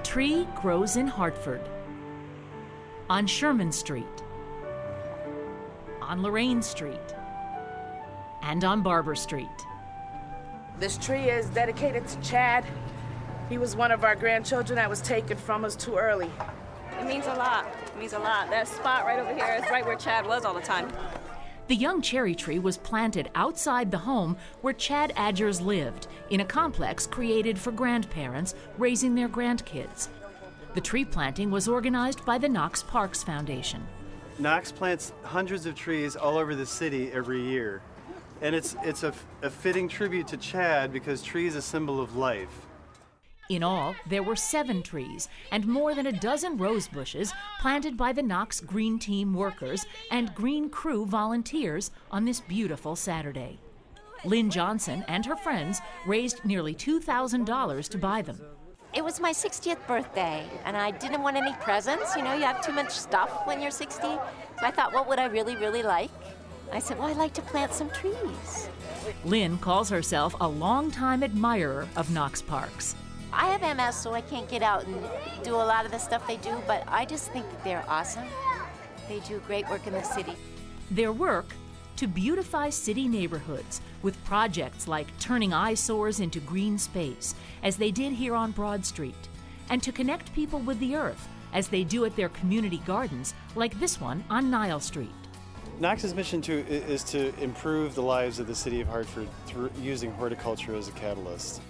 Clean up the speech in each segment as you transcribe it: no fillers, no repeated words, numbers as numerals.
tree grows in Hartford, on Sherman Street, on Lorraine Street, and on Barber Street. This tree is dedicated to Chad. He was one of our grandchildren that was taken from us too early. It means a lot. It means a lot. That spot right over here is right where Chad was all the time. The young cherry tree was planted outside the home where Chad Adgers lived, in a complex created for grandparents raising their grandkids. The tree planting was organized by the Knox Parks Foundation. Knox plants hundreds of trees all over the city every year. And it's a fitting tribute to Chad because tree is a symbol of life. In all, there were 7 trees and more than a dozen rose bushes planted by the Knox Green Team workers and Green Crew volunteers on this beautiful Saturday. Lynn Johnson and her friends raised nearly $2,000 to buy them. It was my 60th birthday, and I didn't want any presents. You know, you have too much stuff when you're 60. So I thought, what would I really, really like? I said, well, I'd like to plant some trees. Lynn calls herself a longtime admirer of Knox Parks. I have MS, so I can't get out and do a lot of the stuff they do, but I just think that they're awesome. They do great work in the city. Their work to beautify city neighborhoods with projects like turning eyesores into green space, as they did here on Broad Street, and to connect people with the earth, as they do at their community gardens, like this one on Nile Street. Knox's mission is to improve the lives of the city of Hartford through using horticulture as a catalyst.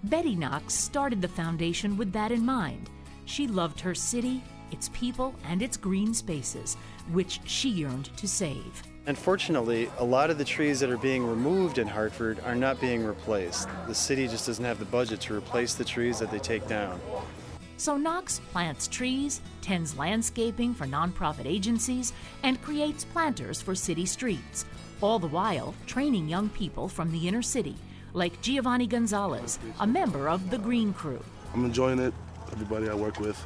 Betty Knox started the foundation with that in mind. She loved her city, its people, and its green spaces, which she yearned to save. Unfortunately, a lot of the trees that are being removed in Hartford are not being replaced. The city just doesn't have the budget to replace the trees that they take down. So Knox plants trees, tends landscaping for nonprofit agencies, and creates planters for city streets, all the while training young people from the inner city, like Giovanni Gonzalez, a member of the Green Crew. I'm enjoying it, everybody I work with.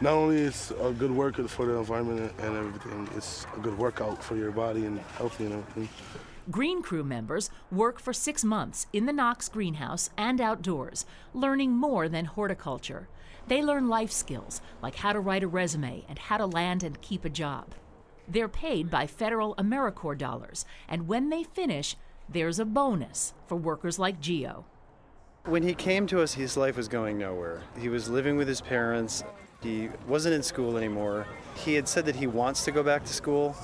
Not only is a good work for the environment and everything, it's a good workout for your body and healthy and everything. Green Crew members work for 6 months in the Knox greenhouse and outdoors, learning more than horticulture. They learn life skills, like how to write a resume and how to land and keep a job. They're paid by federal AmeriCorps dollars, and when they finish, there's a bonus for workers like Gio. When he came to us, his life was going nowhere. He was living with his parents. He wasn't in school anymore. He had said that he wants to go back to school.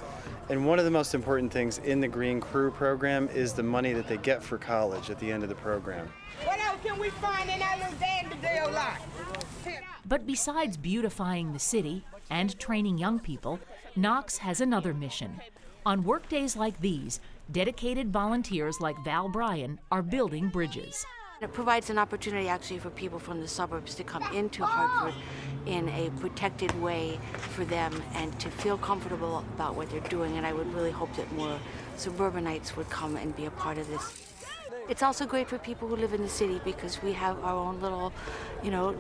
And one of the most important things in the Green Crew program is the money that they get for college at the end of the program. What else can we find in that little Dandelion lot? But besides beautifying the city and training young people, Knox has another mission. On workdays like these, dedicated volunteers like Bryan are building bridges. It provides an opportunity actually for people from the suburbs to come into Hartford in a protected way for them and to feel comfortable about what they're doing, and I would really hope that more suburbanites would come and be a part of this. It's also great for people who live in the city because we have our own little,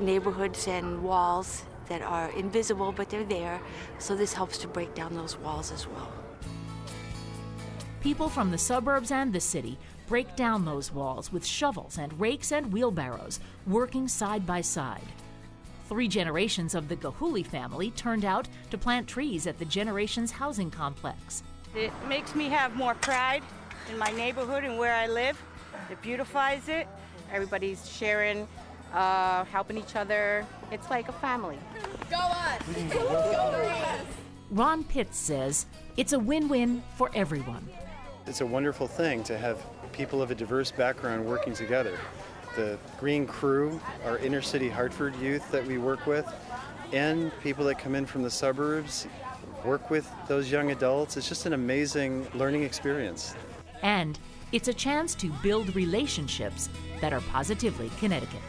neighborhoods and walls that are invisible, but they're there, so this helps to break down those walls as well. People from the suburbs and the city break down those walls with shovels and rakes and wheelbarrows, working side by side. 3 generations of the Gilhooly family turned out to plant trees at the Generations housing complex. It makes me have more pride in my neighborhood and where I live. It beautifies it. Everybody's sharing, helping each other. It's like a family. Go us! Ron Pitz says it's a win-win for everyone. It's a wonderful thing to have people of a diverse background working together. The Green Crew, our inner city Hartford youth that we work with, and people that come in from the suburbs, work with those young adults. It's just an amazing learning experience. And it's a chance to build relationships that are positively Connecticut.